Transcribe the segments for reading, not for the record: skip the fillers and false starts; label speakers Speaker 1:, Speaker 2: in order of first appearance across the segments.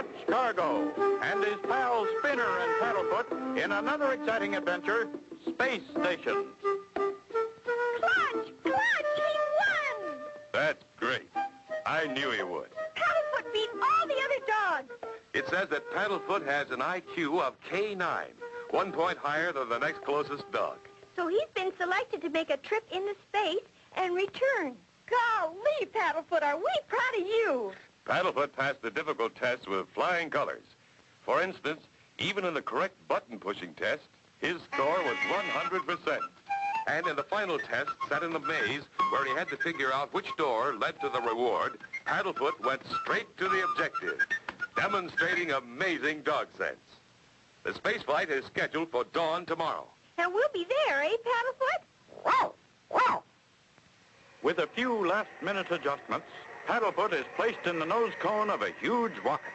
Speaker 1: Clutch Cargo and his pals Spinner and Paddlefoot in another exciting adventure, Space Station.
Speaker 2: Clutch! Clutch! He won!
Speaker 1: That's great. I knew he would.
Speaker 2: Paddlefoot beat all the other dogs.
Speaker 1: It says that Paddlefoot has an IQ of K9, 1 point higher than the next closest dog.
Speaker 2: So he's been selected to make a trip into space and return. Golly, Paddlefoot, are we proud of you?
Speaker 1: Paddlefoot passed the difficult test with flying colors. For instance, even in the correct button-pushing test, his score was 100%. And in the final test, set in the maze, where he had to figure out which door led to the reward, Paddlefoot went straight to the objective, demonstrating amazing dog sense. The space flight is scheduled for dawn tomorrow.
Speaker 2: And we'll be there, eh, Paddlefoot?
Speaker 1: Wow! Wow! With a few last-minute adjustments, Paddlefoot is placed in the nose cone of a huge rocket.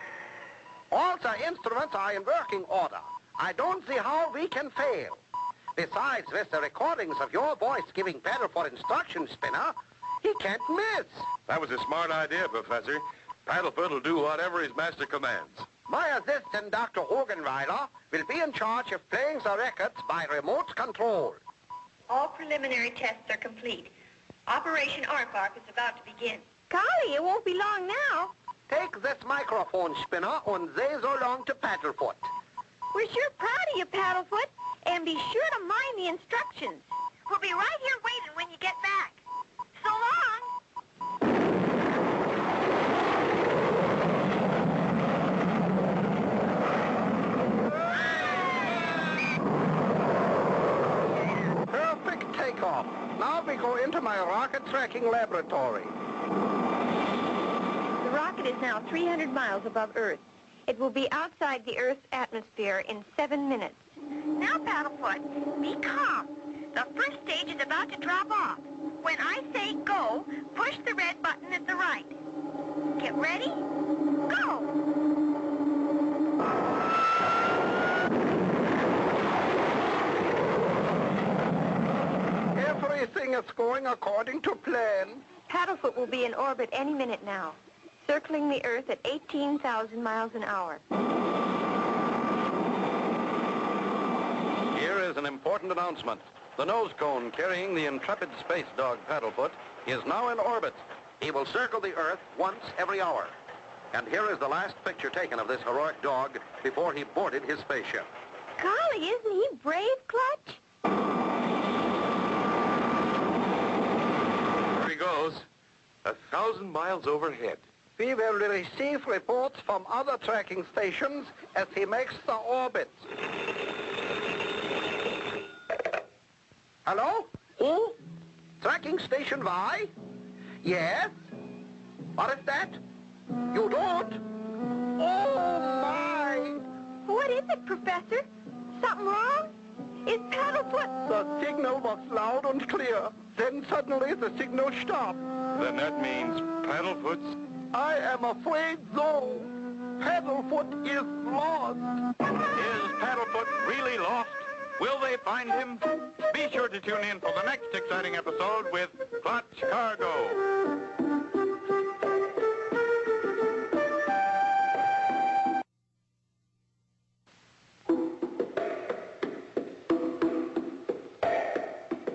Speaker 3: All the instruments are in working order. I don't see how we can fail. Besides, with the recordings of your voice giving Paddlefoot instructions, Spinner, he can't miss.
Speaker 1: That was a smart idea, Professor. Paddlefoot will do whatever his master commands.
Speaker 3: My assistant, Dr. Hogenreiler, will be in charge of playing the records by remote control.
Speaker 4: All preliminary tests are complete. Operation Aardvark is about to begin.
Speaker 2: Golly, it won't be long now.
Speaker 3: Take this microphone, Spinner, and say so long to Paddlefoot.
Speaker 2: We're sure proud of you, Paddlefoot. And be sure to mind the instructions.
Speaker 4: We'll be right here waiting when you get back. So long.
Speaker 3: Perfect takeoff. Now we go into my rocket tracking laboratory.
Speaker 2: The rocket is now 300 miles above Earth. It will be outside the Earth's atmosphere in 7 minutes.
Speaker 4: Now, Paddlefoot, be calm. The first stage is about to drop off. When I say go, push the red button at the right. Get ready? Go!
Speaker 3: Everything is going according to plan.
Speaker 2: Paddlefoot will be in orbit any minute now, circling the Earth at 18,000 miles an hour.
Speaker 5: Here is an important announcement. The nose cone carrying the intrepid space dog Paddlefoot is now in orbit. He will circle the Earth once every hour. And here is the last picture taken of this heroic dog before he boarded his spaceship.
Speaker 2: Golly, isn't he brave, Clutch?
Speaker 1: There he goes, 1,000 miles overhead.
Speaker 3: We will receive reports from other tracking stations as he makes the orbit. Hello? Who? Tracking station Y? Yes? What is that? You don't? Oh, my!
Speaker 2: What is it, Professor? Something wrong? Is Paddlefoot...
Speaker 3: The signal was loud and clear. Then suddenly the signal stopped.
Speaker 1: Then that means Paddlefoot's...
Speaker 3: I am afraid so. Paddlefoot is lost.
Speaker 1: Is Paddlefoot really lost? Will they find him? Be sure to tune in for the next exciting episode with Clutch Cargo.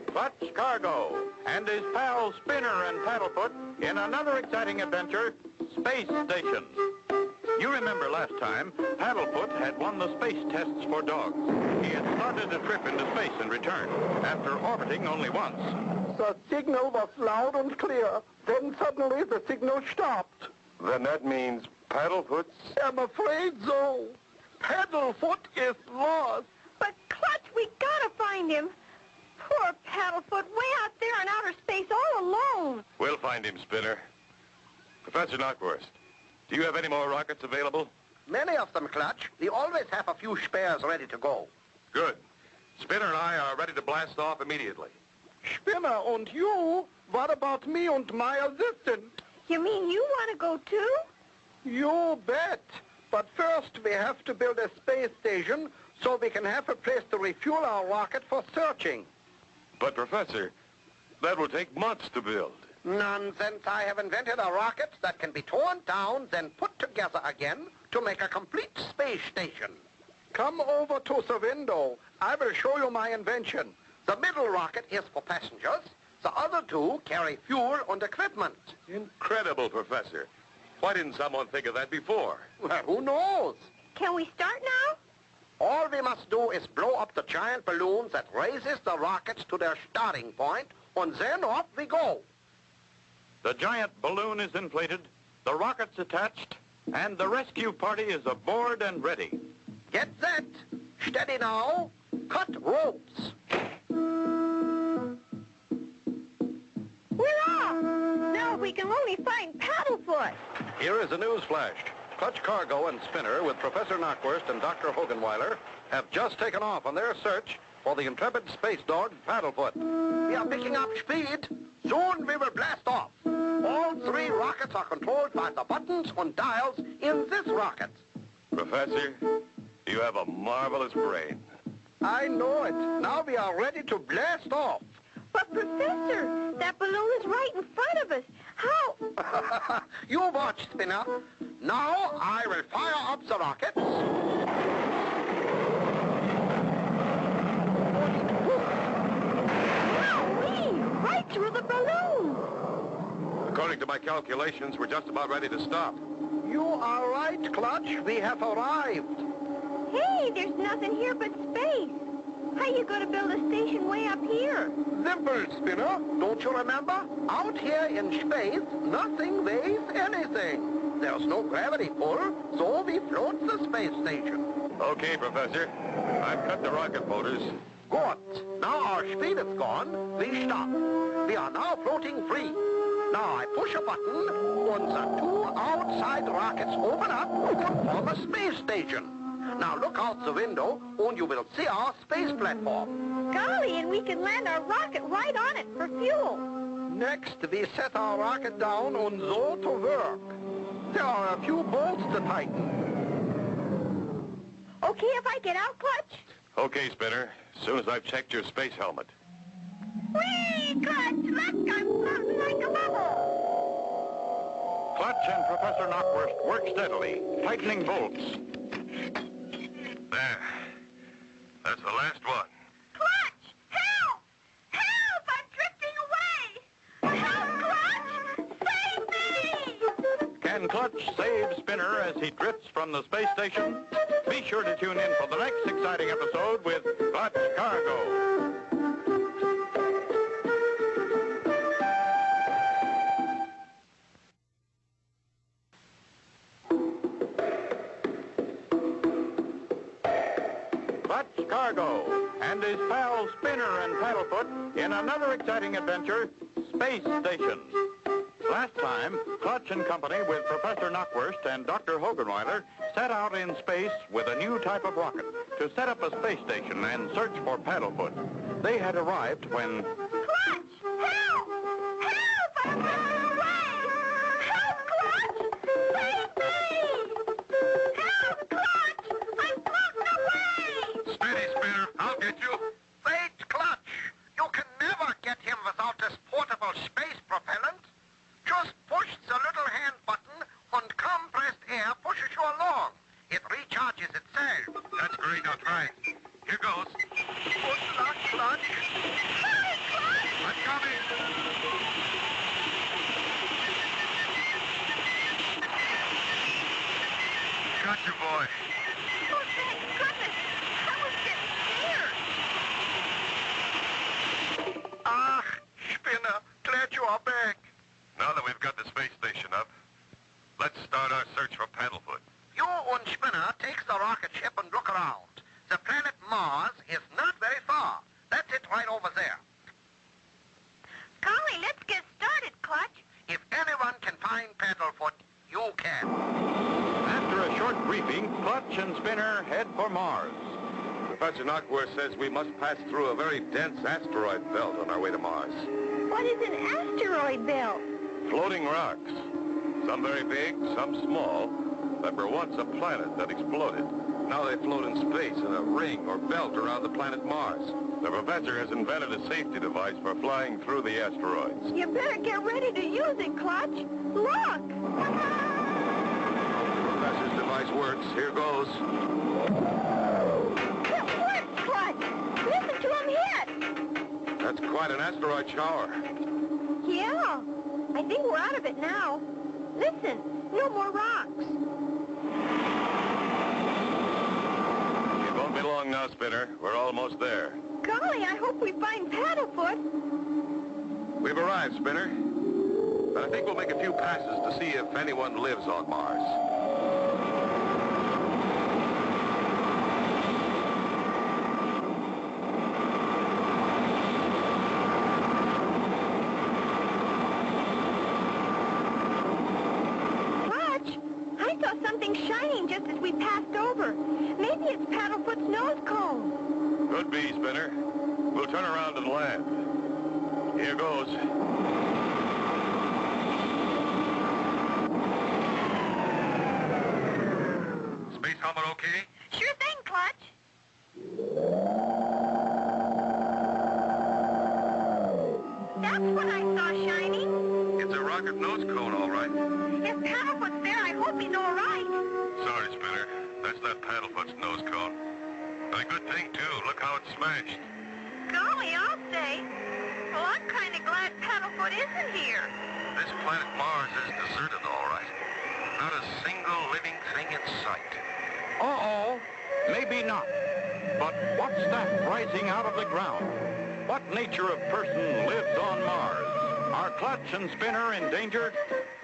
Speaker 1: Clutch Cargo and his pals Spinner and Paddlefoot in another exciting adventure, Space Station. You remember last time, Paddlefoot had won the space tests for dogs. He had started a trip into space and returned, after orbiting only once.
Speaker 3: The signal was loud and clear. Then suddenly the signal stopped.
Speaker 1: Then that means Paddlefoot's...
Speaker 3: I'm afraid so. Paddlefoot is lost.
Speaker 2: But, Clutch, we gotta find him. Poor Paddlefoot, way out there in outer space all alone.
Speaker 1: We'll find him, Spinner. Professor Knockwurst, do you have any more rockets available?
Speaker 3: Many of them, Clutch. We always have a few spares ready to go.
Speaker 1: Good. Spinner and I are ready to blast off immediately.
Speaker 3: Spinner and you? What about me and my assistant?
Speaker 2: You mean you want to go too?
Speaker 3: You bet. But first we have to build a space station so we can have a place to refuel our rocket for searching.
Speaker 1: But, Professor, that will take months to build.
Speaker 3: Nonsense. I have invented a rocket that can be torn down, then put together again to make a complete space station.
Speaker 5: Come over to the window. I will show you my invention.
Speaker 3: The middle rocket is for passengers. The other two carry fuel and equipment.
Speaker 1: Incredible, Professor. Why didn't someone think of that before?
Speaker 3: Well, who knows?
Speaker 2: Can we start now?
Speaker 3: All we must do is blow up the giant balloons that raises the rockets to their starting point, and then off we go.
Speaker 6: The giant balloon is inflated, the rocket's attached, and the rescue party is aboard and ready.
Speaker 3: Get set. Steady now. Cut ropes.
Speaker 2: We're off! Now if we can only find Paddlefoot.
Speaker 5: Here is a news flash. Clutch Cargo and Spinner with Professor Knockwurst and Dr. Hogenweiler have just taken off on their search for the intrepid space dog Paddlefoot.
Speaker 3: We are picking up speed. Soon we will blast off. All three rockets are controlled by the buttons and dials in this rocket.
Speaker 1: Professor, you have a marvelous brain.
Speaker 5: I know it. Now we are ready to blast off.
Speaker 2: But, Professor, that balloon is right in front of us. How?
Speaker 3: You watch, Spinner. Now I will fire up the rockets.
Speaker 2: Wowee! Right through the balloon.
Speaker 1: According to my calculations, we're just about ready to stop.
Speaker 5: You are right, Clutch. We have arrived.
Speaker 2: Hey, there's nothing here but space. How you going to build a station way up here?
Speaker 3: Simple, Spinner. Don't you remember? Out here in space, nothing weighs anything. There's no gravity pull, so we float the space station.
Speaker 1: Okay, Professor. I've cut the rocket motors.
Speaker 3: Good. Now our speed is gone, we stop. We are now floating free. Now I push a button, and the two outside rockets open up and form a space station. Now look out the window, and you will see our space platform.
Speaker 2: Golly, and we can land our rocket right on it for fuel.
Speaker 5: Next, we set our rocket down and go to work. There are a few bolts to tighten.
Speaker 2: Okay if I get out, Clutch?
Speaker 1: Okay, Spinner. As soon as I've checked your space helmet.
Speaker 2: Whee! Clutch, look, I'm floating like a bubble.
Speaker 6: Clutch and Professor Knockwurst work steadily, tightening bolts.
Speaker 1: There. That's the last one.
Speaker 4: Clutch! Help! Help! I'm drifting away! Help, Clutch! Save me!
Speaker 6: Can Clutch save Spinner as he drifts from the space station? Be sure to tune in for the next exciting episode with Clutch Cargo. Clutch Cargo and his pals Spinner and Paddlefoot in another exciting adventure, Space Station. Last time, Clutch and company with Professor Knockwurst and Dr. Hogenweiler set out in space with a new type of rocket to set up a space station and search for Paddlefoot. They had arrived when...
Speaker 4: Clutch! Help! Help! I'm floating away! Help, Clutch! Save me! Help, Clutch! I'm floating away!
Speaker 1: Steady, Spinner. I'll get you.
Speaker 3: Wait, Clutch. You can never get him without this portable space propellant. Just push the little hand button and compressed air pushes you along. It recharges itself.
Speaker 1: That's great. I'll try. Here goes.
Speaker 3: Good luck, Clutch.
Speaker 4: Hurry, Clutch!
Speaker 1: I'm coming. Gotcha, boy.
Speaker 4: Oh, thank goodness! I was getting scared!
Speaker 3: Ah, Spinner, glad you are back.
Speaker 1: Now that we've got the space station up, let's start our search for Paddlefoot.
Speaker 3: You and Spinner take the rocket ship and look around. The planet Mars is not very far. That's it right over there.
Speaker 4: Golly, let's get started, Clutch.
Speaker 3: If anyone can find Paddlefoot, you can.
Speaker 6: After a short briefing, Clutch and Spinner head for Mars.
Speaker 1: Professor Knockwurst says we must pass through a very dense asteroid belt on our way to Mars.
Speaker 2: What is an asteroid belt?
Speaker 1: Floating rocks. Some very big, some small, that were once a planet that exploded. Now they float in space in a ring or belt around the planet Mars. The professor has invented a safety device for flying through the asteroids.
Speaker 2: You better get ready to use it, Clutch. Look!
Speaker 1: The professor's device works.
Speaker 5: works. Here goes.
Speaker 2: It worked, Clutch. Listen to him hit.
Speaker 1: That's quite an asteroid shower.
Speaker 2: Yeah. I think we're out of it now. Listen, no more rocks.
Speaker 1: It won't be long now, Spinner. We're almost there.
Speaker 2: Golly, I hope we find Paddlefoot.
Speaker 1: We've arrived, Spinner. But I think we'll make a few passes to see if anyone lives on Mars.
Speaker 2: Clutch, I saw something shining just as we passed over. Maybe it's Paddlefoot's nose cone.
Speaker 1: Could be, Spinner. We'll turn around and land. Here goes. Space helmet okay?
Speaker 4: Sure thing, Clutch. That's what I saw shining.
Speaker 1: It's a rocket nose cone, all right.
Speaker 4: If Paddlefoot's there, I hope he's all right.
Speaker 1: Sorry, Spinner. That's not Paddlefoot's nose cone. But a good thing, too. Look how it's smashed.
Speaker 4: Golly, I'll say. Well, I'm kind of glad Paddlefoot isn't here.
Speaker 5: This planet Mars is deserted, all right. Not a single living thing in sight.
Speaker 6: Uh-oh. Maybe not. But what's that rising out of the ground? What nature of person lives on Mars? Are Clutch and Spinner in danger?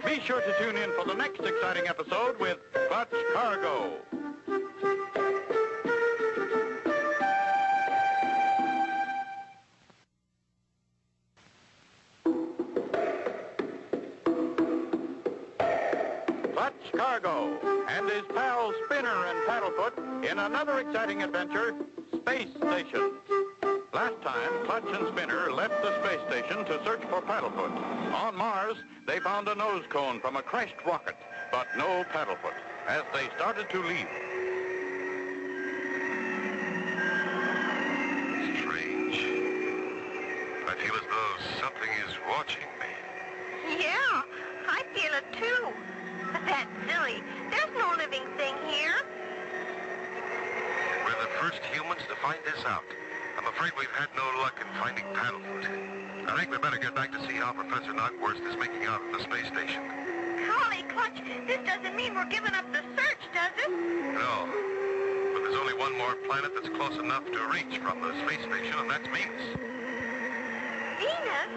Speaker 6: Be sure to tune in for the next exciting episode with Clutch Cargo. Clutch Cargo and his pals Spinner and Paddlefoot in another exciting adventure, Space Station. Last time, Clutch and Spinner left the space station to search for Paddlefoot. On Mars, they found a nose cone from a crashed rocket, but no Paddlefoot as they started to leave.
Speaker 1: Strange. I feel as though something is watching me.
Speaker 4: Yeah, I feel it too. That's silly. There's no living thing here.
Speaker 5: We're the first humans to find this out. I'm afraid we've had no luck in finding Paddlefoot. I think we better get back to see how Professor Knockwurst is making out at the space station.
Speaker 4: Golly, Clutch, this doesn't mean we're giving up the search, does it?
Speaker 5: No. But there's only one more planet that's close enough to reach from the space station, and that's Venus.
Speaker 4: Venus?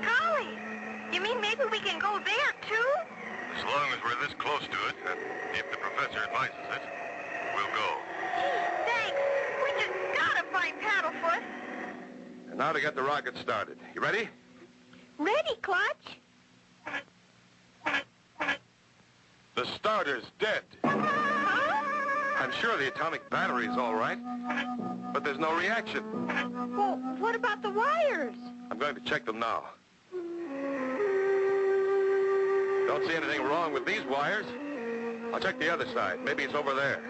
Speaker 4: Golly, you mean maybe we can go there, too?
Speaker 1: As long as we're this close to it, and if the professor advises it, we'll go.
Speaker 4: Gee, thanks. We just gotta find Paddlefoot.
Speaker 1: And now to get the rocket started. You ready?
Speaker 2: Ready, Clutch?
Speaker 1: The starter's dead.
Speaker 2: Huh?
Speaker 1: I'm sure the atomic battery's all right, but there's no reaction.
Speaker 2: Well, what about the wires?
Speaker 1: I'm going to check them now. Don't see anything wrong with these wires. I'll check the other side. Maybe it's over there.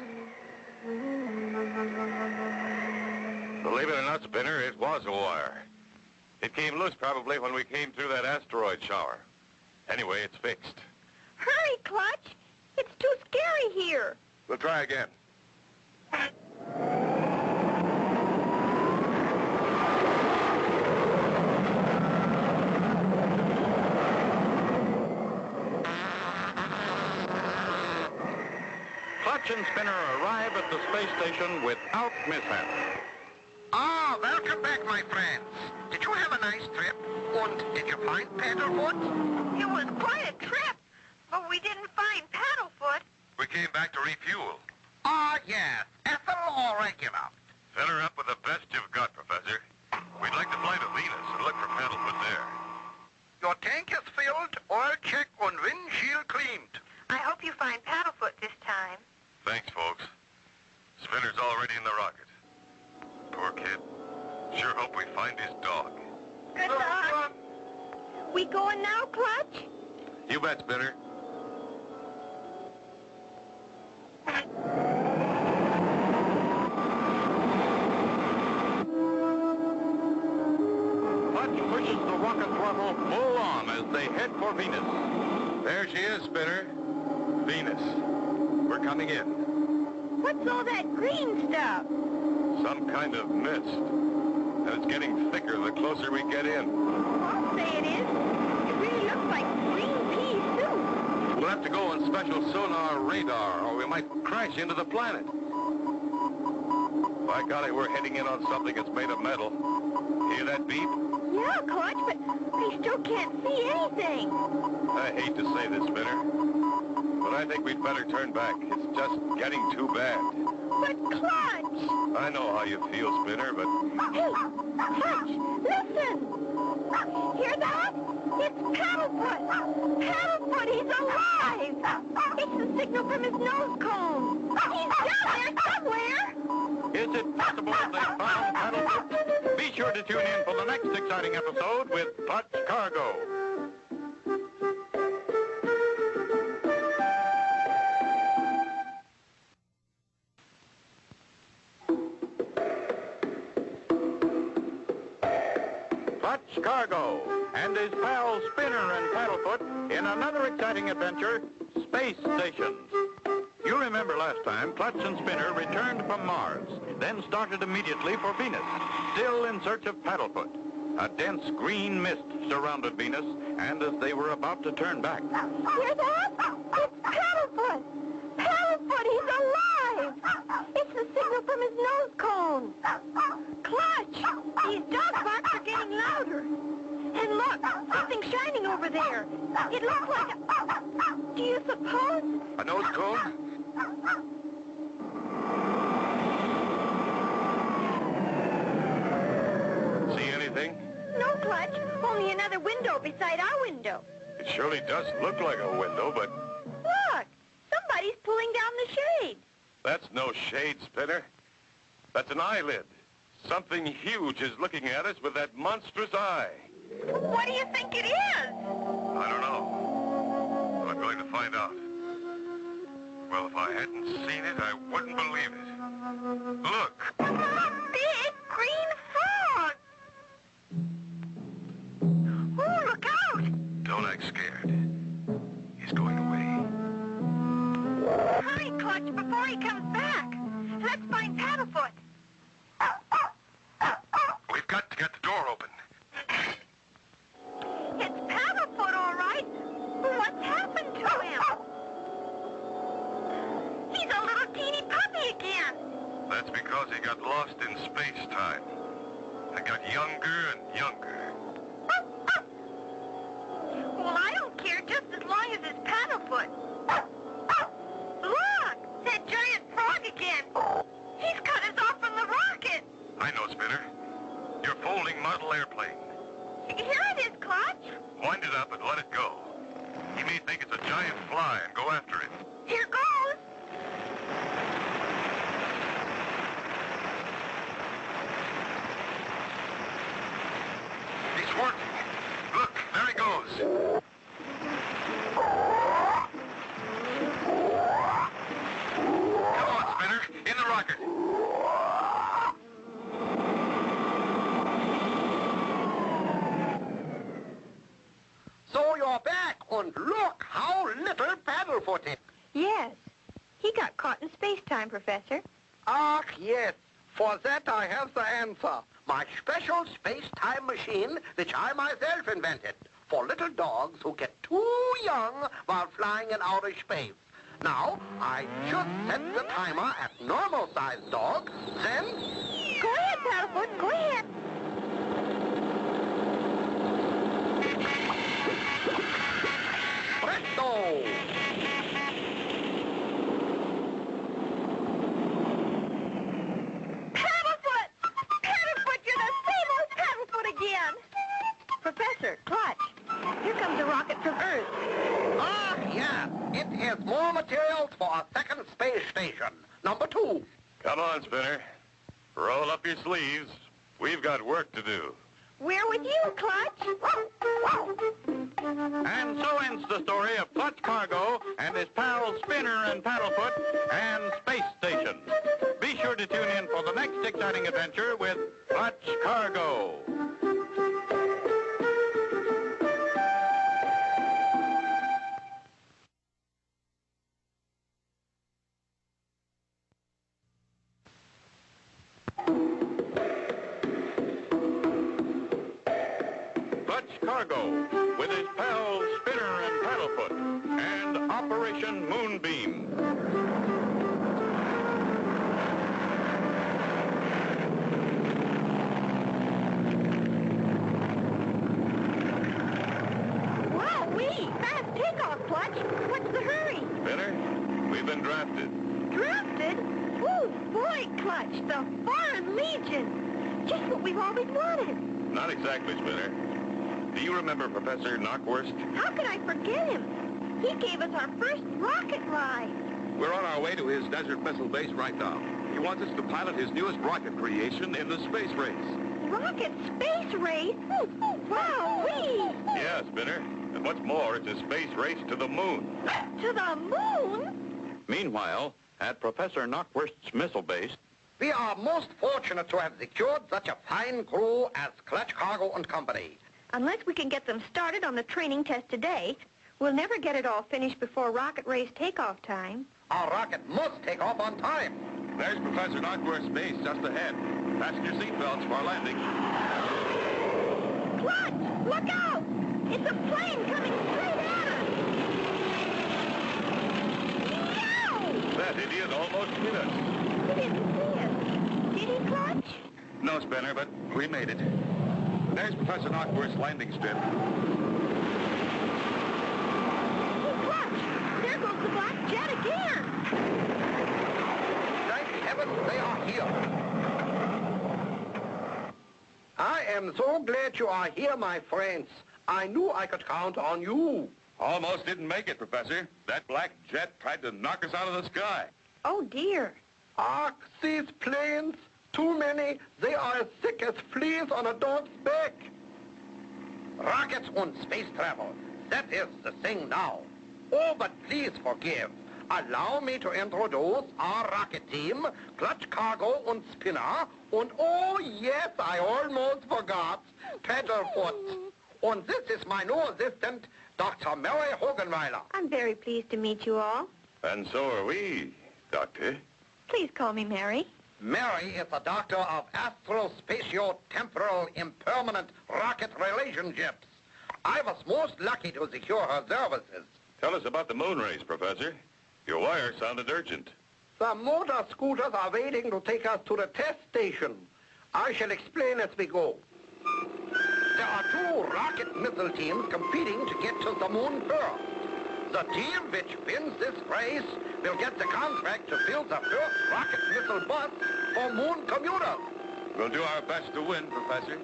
Speaker 1: Believe it or not, Spinner, it was a wire. It came loose probably when we came through that asteroid shower. Anyway, it's fixed.
Speaker 2: Hurry, Clutch. It's too scary here.
Speaker 1: We'll try again.
Speaker 6: Clutch and Spinner arrive at the space station without mishap.
Speaker 3: Ah, welcome back, my friends. Did you have a nice trip? And did you find Paddlefoot?
Speaker 4: It was quite a trip, but we didn't find Paddlefoot.
Speaker 1: We came back to refuel.
Speaker 3: Ah, yes. Ethel or regular?
Speaker 1: Fill her up with the best you've got, Professor. We'd like to fly to Venus and look for Paddlefoot there.
Speaker 3: Your tank is filled, oil check, and windshield cleaned.
Speaker 4: I hope you find Paddlefoot this time.
Speaker 1: Thanks, folks. Spinner's already in the rocket. Poor kid. Sure hope we find his dog.
Speaker 2: Good luck. We going now, Clutch?
Speaker 1: You bet, Spinner.
Speaker 6: Clutch pushes the rocket throttle full on as they head for Venus.
Speaker 1: There she is, Spinner. Venus. We're coming in.
Speaker 2: What's all that green stuff?
Speaker 1: Some kind of mist. And it's getting thicker the closer we get in.
Speaker 2: I'll say it is. It really looks like green pea soup.
Speaker 1: We'll have to go on special sonar radar, or we might crash into the planet. By golly, we're heading in on something that's made of metal. Hear that beep?
Speaker 2: Yeah, Clutch, but I still can't see anything.
Speaker 1: I hate to say this, Spinner, but I think we'd better turn back. It's just getting too bad.
Speaker 2: But Clutch!
Speaker 1: I know how you feel, Spinner, but...
Speaker 2: Hey, Clutch, listen! Hear that? It's Paddlefoot! Paddlefoot, he's alive! It's the signal from his nose cone! He's down there somewhere!
Speaker 6: Is it possible they found Paddlefoot? Be sure to tune in for the next exciting episode with Clutch Cargo. Clutch Cargo and his pals Spinner and Paddlefoot in another exciting adventure, Space Stations. You remember last time, Clutch and Spinner returned from Mars, then started immediately for Venus, still in search of Paddlefoot. A dense green mist surrounded Venus, and as they were about to turn back...
Speaker 2: Hear that? It's Paddlefoot! Paddlefoot, he's alive! It's the signal from his nose cone! Clutch! These dog barks are getting louder! And look, something shining over there! It looks like a... Do you suppose?
Speaker 1: A nose cone? See anything?
Speaker 2: No, Clutch. Only another window beside our window.
Speaker 1: It surely does look like a window, but
Speaker 2: Look! Somebody's pulling down the shade.
Speaker 1: that's no shade, Spinner. That's an eyelid. Something huge is looking at us with that monstrous eye.
Speaker 4: What do you think it is?
Speaker 1: I don't know. But I'm going to find out. Well, if I hadn't seen it, I wouldn't believe it. Look!
Speaker 4: A big green frog. Oh, look out!
Speaker 1: Don't act scared. He's going away.
Speaker 4: Hurry, Clutch, before he comes back. Let's find Paddlefoot.
Speaker 1: We've got to get the door open.
Speaker 4: It's Paddlefoot, all right. But what's happened to him? He's a little teeny puppy again.
Speaker 1: That's because he got lost in space-time and got younger and younger.
Speaker 4: Well, I don't care just as long as it's Paddlefoot. Look! That giant frog again. He's cut us off from the rocket.
Speaker 1: I know, Spinner. Your folding model airplane.
Speaker 4: Here it is, Clutch.
Speaker 1: Wind it up and let it go. He may think it's a giant fly and go after it.
Speaker 4: Here goes.
Speaker 1: He's working. Look, there he goes. Come on, Spinner. In the rocket.
Speaker 3: So you're back, and look how little Paddlefoot is.
Speaker 2: Yes. He got caught in space-time, Professor.
Speaker 3: Ah, yes. For that I have the answer. My special space-time machine, which I myself invented, for little dogs who get too young while flying in outer space. Now, I just set the timer at normal-sized dogs, then...
Speaker 2: Go ahead, Paddlefoot. Go ahead.
Speaker 3: Presto!
Speaker 2: Paddlefoot! Paddlefoot, you're the same old Paddlefoot again! Professor, Clutch, here comes a rocket from Earth.
Speaker 3: Ah, yes. It is more materials for a second space station. Number 2.
Speaker 1: Come on, Spinner. Roll up your sleeves. We've got work to do.
Speaker 2: We're with you, Clutch.
Speaker 6: And so ends the story of Clutch Cargo and his pals Spinner and Paddlefoot and Space Stations. Be sure to tune in for the next exciting adventure with Clutch Cargo. Cargo with his pals Spinner and Paddlefoot and Operation Moonbeam.
Speaker 2: Wowee! Fast takeoff, Clutch. What's the hurry?
Speaker 1: Spinner, we've been drafted.
Speaker 2: Drafted? Oh, boy, Clutch, the Foreign Legion. Just what we've always wanted.
Speaker 1: Not exactly, Spinner. Do you remember Professor Knockwurst?
Speaker 2: How could I forget him? He gave us our first rocket ride.
Speaker 1: We're on our way to his Desert Missile Base right now. He wants us to pilot his newest rocket creation in the space race.
Speaker 2: Rocket space race? Wowee!
Speaker 1: Yeah, Spinner. And what's more, it's a space race to the moon.
Speaker 2: To the moon?
Speaker 6: Meanwhile, at Professor Knockwurst's missile base,
Speaker 3: We are most fortunate to have secured such a fine crew as Clutch Cargo and Company.
Speaker 2: Unless we can get them started on the training test today, we'll never get it all finished before rocket race takeoff time.
Speaker 3: Our rocket must take off on time.
Speaker 1: There's Professor Knockwurst's base just ahead. Fasten your seatbelts for our landing.
Speaker 2: Clutch! Look out! It's a plane coming straight at us! No!
Speaker 1: That idiot almost hit us.
Speaker 2: He didn't see us. Did he, Clutch?
Speaker 1: No, Spinner, but we made it. There's Professor Knockwurst's landing strip.
Speaker 2: Hey, Clutch! There goes the black jet again!
Speaker 3: Thank heavens they are here. I am so glad you are here, my friends. I knew I could count on you.
Speaker 1: Almost didn't make it, Professor. That black jet tried to knock us out of the sky.
Speaker 2: Oh, dear.
Speaker 3: Ah, these planes, too many. They are as thick as fleas on a dog's back. Rockets and space travel. That is the thing now. Oh, but please forgive. Allow me to introduce our rocket team, Clutch Cargo and Spinner, and oh, yes, I almost forgot, Paddlefoot. And this is my new assistant, Dr. Mary Hogenweiler.
Speaker 2: I'm very pleased to meet you all.
Speaker 1: And so are we, Doctor.
Speaker 2: Please call me Mary.
Speaker 3: Mary is the doctor of astro-spatio-temporal impermanent rocket relationships. I was most lucky to secure her services.
Speaker 1: Tell us about the moon race, Professor. Your wire sounded urgent.
Speaker 3: The motor scooters are waiting to take us to the test station. I shall explain as we go. There are two rocket missile teams competing to get to the moon first. The team which wins this race will get the contract to build the first rocket missile bus for moon commuters.
Speaker 1: We'll do our best to win, Professor.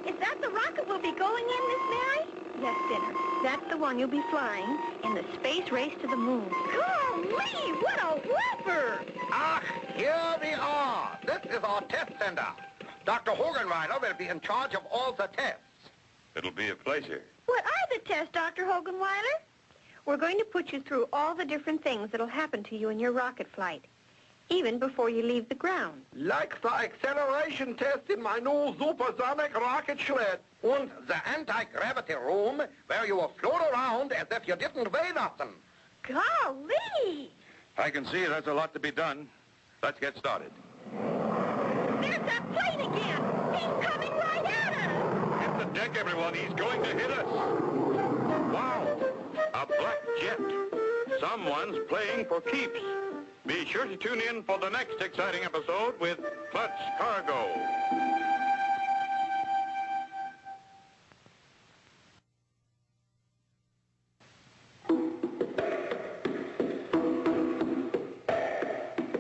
Speaker 2: Is that the rocket we'll be going in, Miss Mary? Yes, Spinner. That's the one you'll be flying in the space race to the moon. Golly, what a whopper!
Speaker 3: Ah, here we are. This is our test center. Dr. Hogenweiler will be in charge of all the tests.
Speaker 1: It'll be a pleasure.
Speaker 2: What are the tests, Dr. Hogenweiler? We're going to put you through all the different things that'll happen to you in your rocket flight, even before you leave the ground.
Speaker 3: Like the acceleration test in my new supersonic rocket sled. And the anti-gravity room where you will float around as if you didn't weigh nothing.
Speaker 2: Golly!
Speaker 1: I can see there's a lot to be done. Let's get started.
Speaker 2: There's that plane again! He's coming right at us!
Speaker 1: Hit the deck, everyone. He's going to hit us.
Speaker 6: wow, a black jet. Someone's playing for keeps. Be sure to tune in for the next exciting episode with Clutch Cargo.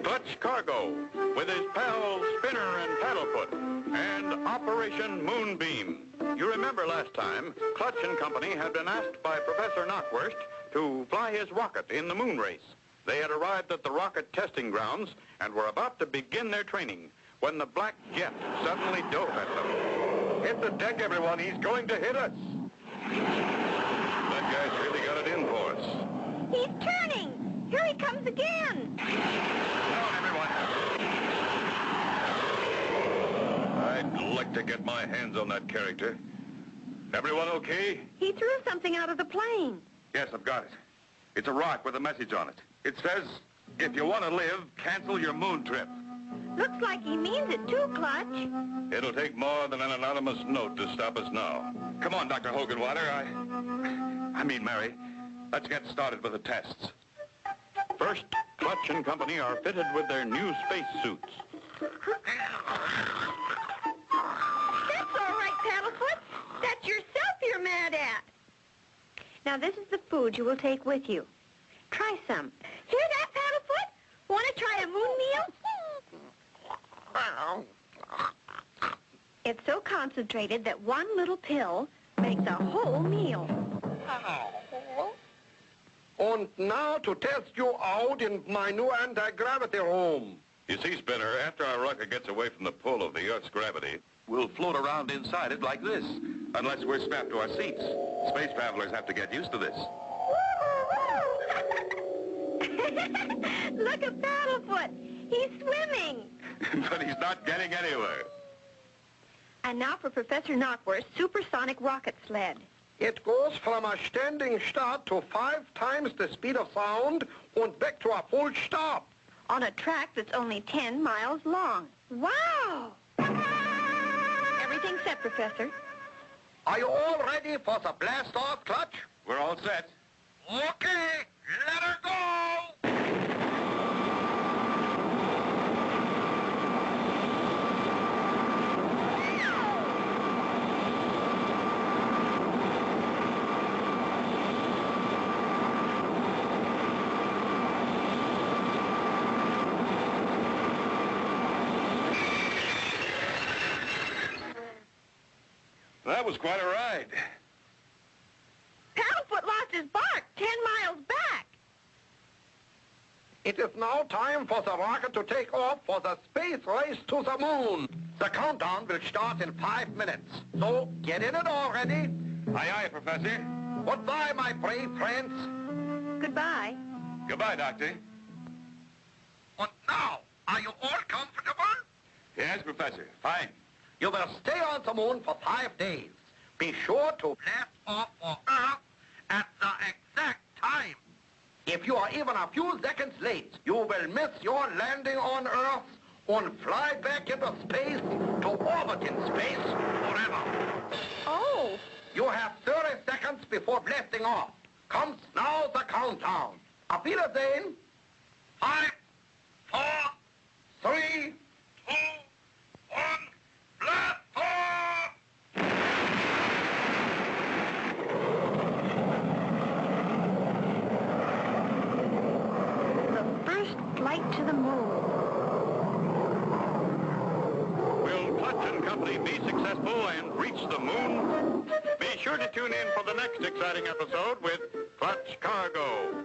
Speaker 6: Clutch Cargo with his pals Spinner and Paddlefoot and Operation Moonbeam. You remember last time, Clutch and Company had been asked by Professor Knockwurst to fly his rocket in the moon race. They had arrived at the rocket testing grounds and were about to begin their training when the black jet suddenly dove at them.
Speaker 1: Hit the deck, everyone. He's going to hit us. That guy's really got it in for us.
Speaker 2: He's turning! Here he comes again!
Speaker 1: Down, everyone. I'd like to get my hands on that character. Everyone okay?
Speaker 2: He threw something out of the plane.
Speaker 1: Yes, I've got it. It's a rock with a message on it. It says, if you want to live, cancel your moon trip.
Speaker 2: Looks like he means it too, Clutch.
Speaker 1: It'll take more than an anonymous note to stop us now. Come on, Dr. Hoganwater. I mean, Mary, let's get started with the tests.
Speaker 6: First, Clutch and company are fitted with their new space suits.
Speaker 4: That's all right, Paddlefoot. That's yourself you're mad at.
Speaker 2: Now, this is the food you will take with you. Try some.
Speaker 4: Hear that, Paddlefoot? Want to try a moon meal?
Speaker 2: It's so concentrated that one little pill makes a whole meal.
Speaker 3: And now to test you out in my new anti-gravity room.
Speaker 1: You see, Spinner, after our rocket gets away from the pull of the Earth's gravity, we'll float around inside it like this, unless we're strapped to our seats. Space travelers have to get used to this.
Speaker 2: Look at Paddlefoot. He's swimming.
Speaker 1: But he's not getting anywhere.
Speaker 2: And now for Professor Knockworth's supersonic rocket sled.
Speaker 3: It goes from a standing start to 5 times the speed of sound and back to a full stop.
Speaker 2: On a track that's only 10 miles long. Wow! Everything set, Professor.
Speaker 3: Are you all ready for the blast-off, Clutch?
Speaker 1: We're all set.
Speaker 3: Okay, let her go!
Speaker 1: That was quite a ride.
Speaker 4: Paddlefoot lost his bark 10 miles back.
Speaker 3: It is now time for the rocket to take off for the space race to the moon. The countdown will start in 5 minutes. So get in it already.
Speaker 1: Aye, aye, Professor.
Speaker 3: Goodbye, my brave friends.
Speaker 2: Goodbye.
Speaker 1: Goodbye, Doctor.
Speaker 3: And now, are you all comfortable?
Speaker 1: Yes, Professor. Fine.
Speaker 3: You will stay on the moon for 5 days. Be sure to blast off for Earth at the exact time. If you are even a few seconds late, you will miss your landing on Earth and fly back into space to orbit in space forever.
Speaker 2: Oh!
Speaker 3: You have 30 seconds before blasting off. Comes now the countdown. Auf Wiedersehen. 5, 4, 3, 2, 1. Blast off!
Speaker 2: The first flight to the moon.
Speaker 6: Will Clutch and company be successful and reach the moon? Be sure to tune in for the next exciting episode with Clutch Cargo.